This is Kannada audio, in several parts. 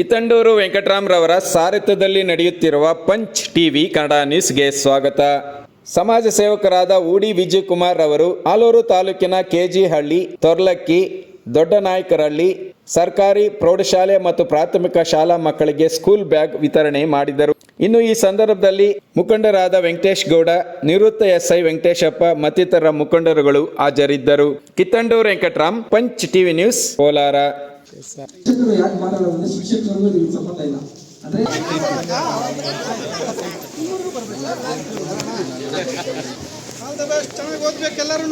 ಕಿತ್ತಂಡೂರು ವೆಂಕಟರಾಮ್ರವರ ಸಾರಥ್ಯದಲ್ಲಿ ನಡೆಯುತ್ತಿರುವ ಪಂಚ್ ಟಿವಿ ಕನ್ನಡ ನ್ಯೂಸ್ಗೆ ಸ್ವಾಗತ. ಸಮಾಜ ಸೇವಕರಾದ ಊಡಿ ವಿಜಯಕುಮಾರ್ ಅವರು ಆಲೂರು ತಾಲೂಕಿನ ಕೆಜಿಹಳ್ಳಿ, ತೊರ್ಲಕ್ಕಿ, ದೊಡ್ಡನಾಯಕರಹಳ್ಳಿ ಸರ್ಕಾರಿ ಪ್ರೌಢಶಾಲೆ ಮತ್ತು ಪ್ರಾಥಮಿಕ ಶಾಲಾ ಮಕ್ಕಳಿಗೆ ಸ್ಕೂಲ್ ಬ್ಯಾಗ್ ವಿತರಣೆ ಮಾಡಿದರು. ಇನ್ನು ಈ ಸಂದರ್ಭದಲ್ಲಿ ಮುಖಂಡರಾದ ವೆಂಕಟೇಶ್ ಗೌಡ, ನಿವೃತ್ತ ಎಸ್ಐ ವೆಂಕಟೇಶಪ್ಪ ಮತ್ತಿತರ ಮುಖಂಡರುಗಳು ಹಾಜರಿದ್ದರು. Kittandur Venkatram, Punch TV news, Kolar. ಶಿಕ್ಷಕರು ಯಾಕೆ ಮಾಡಲ್ಲ ಅಂದ್ರೆ ಶಿಕ್ಷಕರಿಗೂ ಇದಕ್ಕೆ ಸಂಬಂಧ ಇಲ್ಲ. ಅಂದ್ರೆ ಚೆನ್ನಾಗಿ ಓದ್ಬೇಕು ಎಲ್ಲರೂ.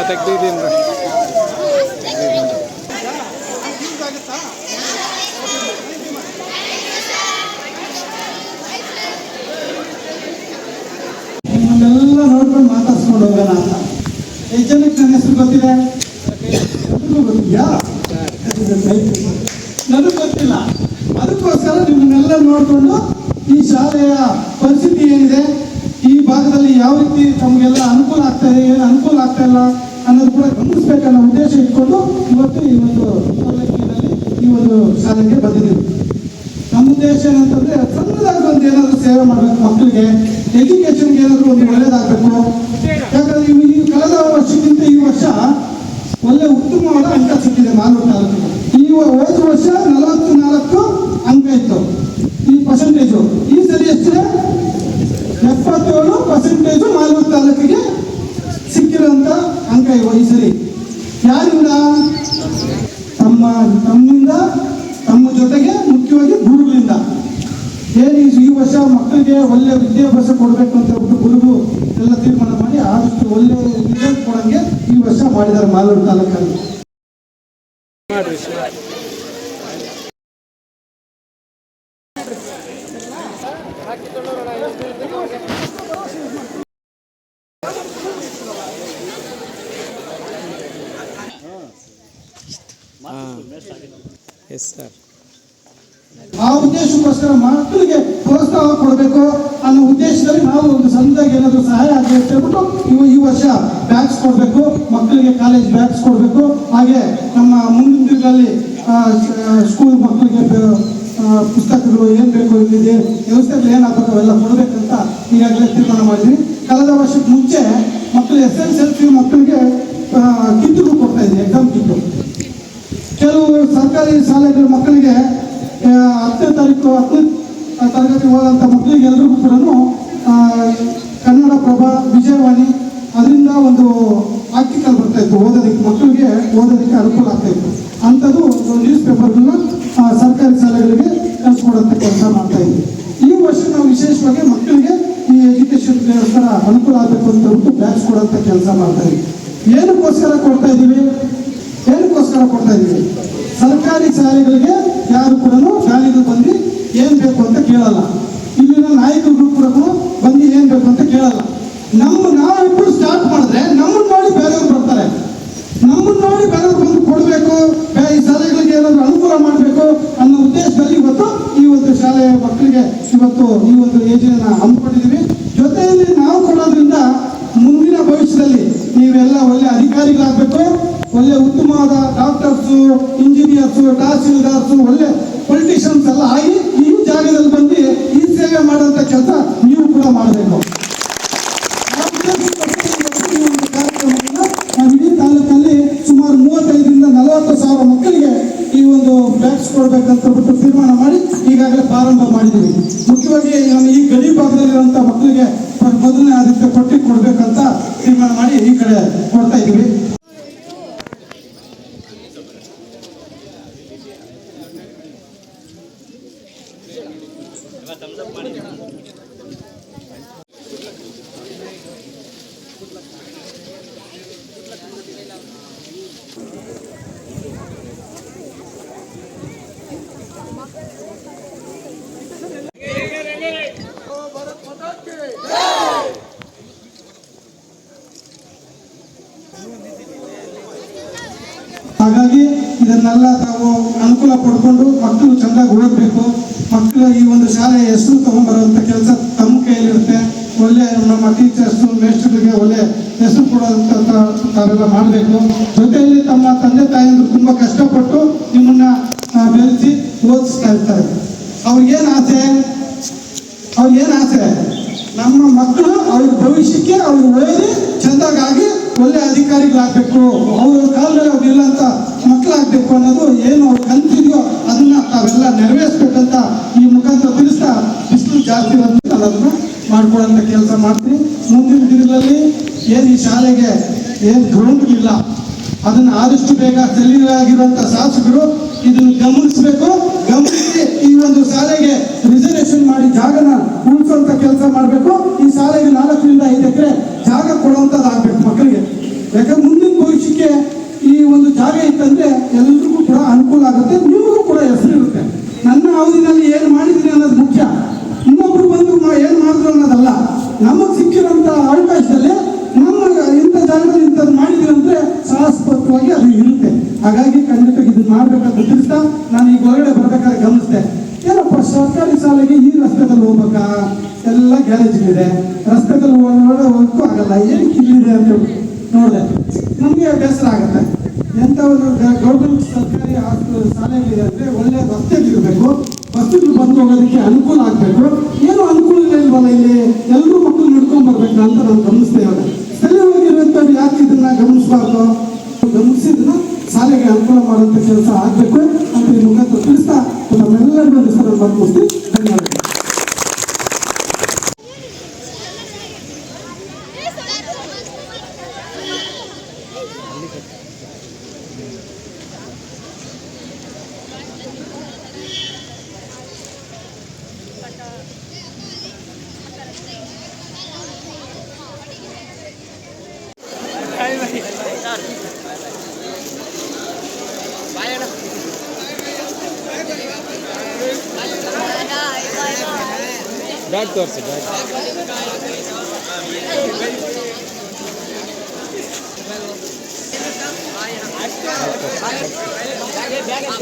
ತೆಗ್ದಿದ್ದೀನಿ. ನಿಮ್ಮನ್ನೆಲ್ಲ ನೋಡ್ಕೊಂಡು ಮಾತಾಡ್ಸ್ಕೊಂಡು ಹೋಗೋಣ ಅಂತ. ಎಷ್ಟು ಜನಕ್ಕೆ ನನ್ನ ಹೆಸರು ಗೊತ್ತಿದೆ? ಗೊತ್ತಿದ್ಯಾ? ನನಗೆ ಗೊತ್ತಿಲ್ಲ. ಅದಕ್ಕೋಸ್ಕರ ನಿಮ್ಮನ್ನೆಲ್ಲ ನೋಡಿಕೊಂಡು ಈ ಶಾಲೆಯ ಪರಿಸ್ಥಿತಿ ಏನಿದೆ, ಈ ಭಾಗದಲ್ಲಿ ಯಾವ ರೀತಿ ತಮಗೆಲ್ಲ ಅನುಕೂಲ ಆಗ್ತಾ ಇದೆ, ಏನು ಅನುಕೂಲ ಆಗ್ತಾ ಇಲ್ಲ ಅನ್ನೋದು ಕೂಡ ಗಮನಿಸಬೇಕನ್ನೋ ಉದ್ದೇಶ ಇಟ್ಕೊಂಡು ಇವತ್ತು ಈ ಒಂದು ಸೌಲಭ್ಯದಲ್ಲಿ ಈ ಒಂದು ಶಾಲೆಗೆ ಬಂದಿದ್ದೀವಿ. ನಮ್ಮ ಉದ್ದೇಶ ಏನಂತಂದ್ರೆ ಸಣ್ಣದಾಗಿ ಒಂದು ಏನಾದರೂ ಸೇವೆ ಮಾಡಬೇಕು, ಮಕ್ಕಳಿಗೆ ಎಜುಕೇಶನ್ಗೆ ಏನಾದರೂ ಒಂದು ಒಳ್ಳೇದಾಗಬೇಕು. ಯಾಕಂದ್ರೆ ಈ ಕಳೆದ ವರ್ಷಕ್ಕಿಂತ ಈ ವರ್ಷ ಒಳ್ಳೆ ಉತ್ತಮವಾದ ಅಂಕ ಸಿಕ್ಕಿದೆ ಮಾಲೂರು ತಾಲೂಕಿಗೆ. ಈ ಹೋದ ವರ್ಷ 44 ಅಂಕ ಇತ್ತು ಈ ಪರ್ಸೆಂಟೇಜು. ಈ ಸರಿ ಎಷ್ಟಿದೆ? 77% ಮಾಲೂರು ತಾಲೂಕಿಗೆ ಸಿಕ್ಕಿರೋಂಥ ಅಂಕ ಈ ಸರಿ. ಯಾರಿಂದ? ತಮ್ಮಿಂದ, ತಮ್ಮ ಜೊತೆಗೆ ಮುಖ್ಯವಾಗಿ ಗುರುಗಳಿಂದ. ಏನು ಈ ವರ್ಷ ಮಕ್ಕಳಿಗೆ ಒಳ್ಳೆ ವಿದ್ಯಾಭ್ಯಾಸ ಕೊಡಬೇಕು ಅಂತ ಹೇಳ್ಬಿಟ್ಟು ಗುರುಗಳು ಎಲ್ಲ ತೀರ್ಮಾನ ಮಾಡಿ ಆದಷ್ಟು ಒಳ್ಳೆ ರಿಸಲ್ಟ್ ಕೊಡಂಗೆ ಈ ವರ್ಷ ಮಾಡಿದ್ದಾರೆ ಮಾಲೂರು ತಾಲೂಕಲ್ಲಿ. ಆ ಉದ್ದೇಶಕ್ಕೋಸ್ಕರ ಮಕ್ಕಳಿಗೆ ಪ್ರೋತ್ಸಾಹ ಕೊಡಬೇಕು ಅನ್ನೋ ಉದ್ದೇಶದಲ್ಲಿ ನಾವು ಒಂದು ಸಣ್ಣದಾಗಿ ಏನಾದರೂ ಸಹಾಯ ಆಗಲಿ ಅಂತ ಹೇಳ್ಬಿಟ್ಟು ಈ ವರ್ಷ ಬ್ಯಾಗ್ಸ್ ಕೊಡಬೇಕು, ಮಕ್ಕಳಿಗೆ ಕಾಲೇಜ್ ಬ್ಯಾಗ್ಸ್ ಕೊಡಬೇಕು. ಹಾಗೆ ನಮ್ಮ ಮುಂದಿನ ದಿನಗಳಲ್ಲಿ ಸ್ಕೂಲ್ ಮಕ್ಕಳಿಗೆ ಪುಸ್ತಕಗಳು ಏನು ಬೇಕು, ಇಲ್ಲಿದೆ ವ್ಯವಸ್ಥೆಗಳು ಏನಾಗಬೇಕು ಅವೆಲ್ಲ ಕೊಡಬೇಕಂತ ಈಗಾಗಲೇ ತೀರ್ಮಾನ ಮಾಡಿದ್ವಿ. ಕಳೆದ ವರ್ಷಕ್ಕೆ ಮುಂಚೆ ಮಕ್ಕಳು SSLC ಮಕ್ಕಳಿಗೆ ಕಿಟ್ಟುಗಳು ಕೊಡ್ತಾ ಇದ್ವಿ, ಎಕ್ಸಾಮ್ ಕಿಟ್ಟು. ಕೆಲವು ಸರ್ಕಾರಿ ಶಾಲೆಗಳ ಮಕ್ಕಳಿಗೆ 10ನೇ ತರಗತಿ ಹೋದಂಥ ಮಕ್ಕಳಿಗೆ ಎಲ್ರಿಗೂ ಕೂಡ ಕನ್ನಡಪ್ರಭ, ವಿಜಯವಾಣಿ ಅದರಿಂದ ಒಂದು ಆರ್ಟಿಕಲ್ ಬರ್ತಾ ಇತ್ತು, ಮಕ್ಕಳಿಗೆ ಓದೋದಕ್ಕೆ ಅನುಕೂಲ ಆಗ್ತಾ ಇತ್ತು. ಅಂಥದ್ದು ನ್ಯೂಸ್ ಪೇಪರ್ಗಳನ್ನ ಸರ್ಕಾರಿ ಶಾಲೆಗಳಿಗೆ ಕಳಿಸ್ಕೊಡೋಂಥ ಕೆಲಸ ಮಾಡ್ತಾ ಇದ್ವಿ. ಈ ವರ್ಷ ನಾವು ವಿಶೇಷವಾಗಿ ಮಕ್ಕಳಿಗೆ ಈ ಎಜುಕೇಶನ್ಗೋಸ್ಕರ ಅನುಕೂಲ ಆಗಬೇಕು ಅಂತ ಹೇಳ್ಬಿಟ್ಟು ಬ್ಯಾಗ್ಸ್ ಕೊಡೋಂಥ ಕೆಲಸ ಮಾಡ್ತಾ ಇದ್ವಿ. ಏನಕ್ಕೋಸ್ಕರ ಕೊಡ್ತಾ ಇದ್ದೀವಿ? ಸರ್ಕಾರಿ ಶಾಲೆಗಳಿಗೆ ಯಾರು ಕೂಡ ಶಾಲೆಗಳು ಬಂದು ಏನು ಬೇಕು ಅಂತ ಕೇಳಲ್ಲ. ಇಲ್ಲಿನ ನಾಯಕರು ಕೂಡ ಬಂದು ಏನು ಬೇಕು ಅಂತ ಕೇಳಲ್ಲ. ನಾವಿಬ್ಬರು ಸ್ಟಾರ್ಟ್ ಮಾಡಿದ್ರೆ ನಮ್ಮನ್ನು ನೋಡಿ ಬೇರೆಯವ್ರು ಬರ್ತಾರೆ. ನಮ್ಮನ್ನು ನೋಡಿ ಬೇರೆಯವ್ರು ಬಂದು ಕೊಡಬೇಕು, ಈ ಶಾಲೆಗಳಿಗೆ ಏನಾದರೂ ಅನುಕೂಲ ಮಾಡಬೇಕು ಅನ್ನೋ ಉದ್ದೇಶದಲ್ಲಿ ಇವತ್ತು ಈ ಒಂದು ಶಾಲೆಯ ಮಕ್ಕಳಿಗೆ ಇವತ್ತು ಈ ಒಂದು ಯೋಜನೆಯನ್ನು ಹಮ್ಮಿಕೊಂಡಿದ್ದೀವಿ. ಜೊತೆಯಲ್ಲಿ ನಾವು ಕೊಡೋದ್ರಿಂದ ಮುಂದಿನ ಭವಿಷ್ಯದಲ್ಲಿ ನೀವೆಲ್ಲ ಒಳ್ಳೆ ಅಧಿಕಾರಿಗಳಾಗಬೇಕು, ಒಳ್ಳೆ ಉತ್ತಮವಾದ ಡಾಕ್ಟರ್ಸು, ಇಂಜಿನಿಯರ್ಸು, ತಹಸೀಲ್ದಾರ್ಸು, ಒಳ್ಳೆ ಪೊಲಿಟಿಷಿಯನ್ಸ್ ಎಲ್ಲ ಆಗಿ ಈ ಜಾಗದಲ್ಲಿ ಬಂದು ಈ ಸೇವೆ ಮಾಡುವಂಥ ಕೆಲಸ ನೀವು ಕೂಡ ಮಾಡಬೇಕು. ನಾವು ಇಡೀ ತಾಲೂಕಲ್ಲಿ ಸುಮಾರು 35ರಿಂದ 40 ಸಾವಿರ ಮಕ್ಕಳಿಗೆ ಈ ಒಂದು ಬ್ಯಾಗ್ಸ್ ಕೊಡಬೇಕಂತ ಬಿಟ್ಟು ತೀರ್ಮಾನ ಮಾಡಿ ಈಗಾಗಲೇ ಪ್ರಾರಂಭ ಮಾಡಿದ್ದೀವಿ. ಮುಖ್ಯವಾಗಿ ನಮ್ಮ ಈ ಗಡಿ ಭಾಗದಲ್ಲಿರುವಂಥ ಮಕ್ಕಳಿಗೆ ಮೊದಲನೇ ಆದ್ಯತೆ ಪಟ್ಟಿ ಕೊಡಬೇಕಂತ ತೀರ್ಮಾನ ಮಾಡಿ ಈ ಕಡೆ ಕೊಡ್ತಾ ಇದ್ದೀವಿ. ಹಾಗಾಗಿ ಇದನ್ನೆಲ್ಲ ತಾವು ಅನುಕೂಲ ಪಡ್ಕೊಂಡು ಮಕ್ಕಳು ಚೆಂದಾಗಿ ಓದಬೇಕು. ಮಕ್ಕಳು ಈ ಒಂದು ಶಾಲೆಯ ಹೆಸರು ತಗೊಂಡ್ಬರುವಂಥ ಕೆಲಸ ತಮ್ಮ ಕೈಯಲ್ಲಿರುತ್ತೆ. ಒಳ್ಳೆ ನಮ್ಮ ಟೀಚರ್ಸು ಮೇಸ್ಟ್ರಿಗೆ ಒಳ್ಳೆ ಹೆಸರು ಕೊಡೋಂಥ ತಾವೆಲ್ಲ ಮಾಡಬೇಕು. ಜೊತೆಯಲ್ಲಿ ತಮ್ಮ ತಂದೆ ತಾಯಿಯಂದ್ರು ತುಂಬ ಕಷ್ಟಪಟ್ಟು ನಿಮ್ಮನ್ನ ಬೆಳೆಸಿ ಓದಿಸ್ತಾ ಇರ್ತಾರೆ. ಅವ್ರಿಗೇನು ಆಸೆ ನಮ್ಮ ಮಕ್ಕಳು ಅವ್ರ ಭವಿಷ್ಯಕ್ಕೆ ಅವ್ರು ಓದಿ ಚೆಂದಾಗಿ ಒಳ್ಳೆ ಅಧಿಕಾರಿಗಳಾಗಬೇಕು, ಅವ್ರ ಕಾಲದಲ್ಲಿ ಅವ್ರಿಲ್ಲ ಅಂತ ಮಕ್ಕಳಾಗಬೇಕು ಅನ್ನೋದು ಏನು ಅವ್ರು ಕಲ್ತಿದೆಯೋ ಅದನ್ನ ತಾವೆಲ್ಲ ನೆರವೇರಿಸ್ಬೇಕಂತ ಈ ಮುಖಾಂತರ ತಿಳಿಸ್ತಾ ಬಿಸಿಲು ಜಾಸ್ತಿ ಇರೋದ್ರಿಂದ ಅದನ್ನು ಮಾಡ್ಕೊಳ್ಳೋಂಥ ಕೆಲಸ ಮಾಡ್ತೀನಿ. ಮುಂದಿನ ದಿನಗಳಲ್ಲಿ ಏನು ಈ ಶಾಲೆಗೆ ಏನು ಗ್ರೌಂಡ್ ಇಲ್ಲ ಅದನ್ನು ಆದಷ್ಟು ಬೇಗ ಸಲ್ಲಿಯಾಗಿರುವಂಥ ಶಾಸಕರು ಇದನ್ನು ಗಮನಿಸಬೇಕು. ಗಮನಿಸಿ ಈ ಒಂದು ಶಾಲೆಗೆ ರಿಸರ್ವೇಶನ್ ಮಾಡಿ ಜಾಗನ ಉಳಿಸುವಂತ ಕೆಲಸ ಮಾಡಬೇಕು. ಈ ಶಾಲೆಗೆ 4 ರಿಂದ 5 ಎಕರೆ ಜಾಗ ಕೊಡುವಂಥದ್ದಾಗಬೇಕು ಮಕ್ಕಳಿಗೆ. ಯಾಕಂದ್ರೆ ಮುಂದಿನ ಭವಿಷ್ಯಕ್ಕೆ ಈ ಒಂದು ಜಾಗ ಇತ್ತಂದ್ರೆ ಎಲ್ರಿಗೂ ಕೂಡ ಅನುಕೂಲ ಆಗುತ್ತೆ, ನಿಮಗೂ ಕೂಡ ಹೆಸರು ಇರುತ್ತೆ. ನನ್ನ ಅವಧಿನಲ್ಲಿ ಏನು ಮಾಡಿದ್ದೀನಿ ಅನ್ನೋದು ಮುಖ್ಯ, ಇನ್ನೊಬ್ರು ಬಂದು ಏನು ಮಾಡಿದ್ರು ಅನ್ನೋದಲ್ಲ. ನಮಗೆ ಸಿಕ್ಕಿರೋಂಥ ಅವಕಾಶದಲ್ಲಿ ನಮ್ಮ ಇಂಥ ಜಾಗದಲ್ಲಿ ಇಂಥದ್ದು ಮಾಡಿದ್ದೀವಿ ಅಂದರೆ ಶಾಶ್ವತವಾಗಿ ಅದು ಇರುತ್ತೆ. ಹಾಗಾಗಿ ಖಂಡಿತ ಇದನ್ನು ಮಾಡಬೇಕಂತ ತಿಳಿಸ್ತಾ ನಾನು ಈಗ ಹೊರಗಡೆ ಬರ್ಬೇಕಾದ್ರೆ ಗಮನಿಸಿದೆ, ಏನಪ್ಪ ಸರ್ಕಾರಿ ಶಾಲೆಗೆ ಈ ರಸ್ತೆದಲ್ಲಿ ಹೋಗ್ಬೇಕಾ, ಎಲ್ಲ ಗ್ಯಾರೇಜ್ಗಳಿದೆ, ರಸ್ತೆದಲ್ಲಿ ಹೋಗೋಕ್ಕೂ ಆಗಲ್ಲ, ಏನಕ್ಕೆ ಇಲ್ಲಿದೆ ಅಂತ ನೋಡಿದೆ. ನಮಗೆ ಬೇಸರ ಆಗುತ್ತೆ. ಎಂಥ ಒಂದು ಗೌರ್ಮೆಂಟ್ ಸರ್ಕಾರಿ ಶಾಲೆಗಳಿದೆ ಅಂದರೆ ಒಳ್ಳೆ ರಸ್ತೆಗಳಿರಬೇಕು, ಬಸ್ಸುಗಳು ಬಂದು ಹೋಗೋದಕ್ಕೆ ಅನುಕೂಲ ಆಗಬೇಕು. ಏನು ಅನುಕೂಲ ಇಲ್ವಲ್ಲ, ಇಲ್ಲಿ ಎಲ್ಲರೂ ಮಕ್ಕಳು ನಡ್ಕೊಂಡು ಬರ್ಬೇಕು ಅಂತ ನಾನು ಗಮನಿಸ್ತೇವೆ. ಸ್ಥಳೀಯವಾಗಿರುವಂಥವ್ರು ಯಾಕೆ ಇದನ್ನ ಗಮನಿಸಬಾರ್ದು, ಗಮನಿಸಿದನ್ನ ಶಾಲೆಗೆ ಅನುಕೂಲ ಮಾಡುವಂಥ ಕೆಲಸ ಆಗಬೇಕು ಅಂತ ಈ ಮುಖಾಂತರ ತಿಳಿಸ್ತಾ ನಮ್ಮೆಲ್ಲರಿಗೂ ಹೆಸರನ್ನು ಬರ್ಕೊಡ್ತೀನಿ. ಧನ್ಯವಾದಗಳು. ಬ್ಯಾಗ್ ತೋರಿಸಿ, ಬ್ಯಾಗ್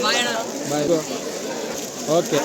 ಬಾಯ್. ಓಕೆ.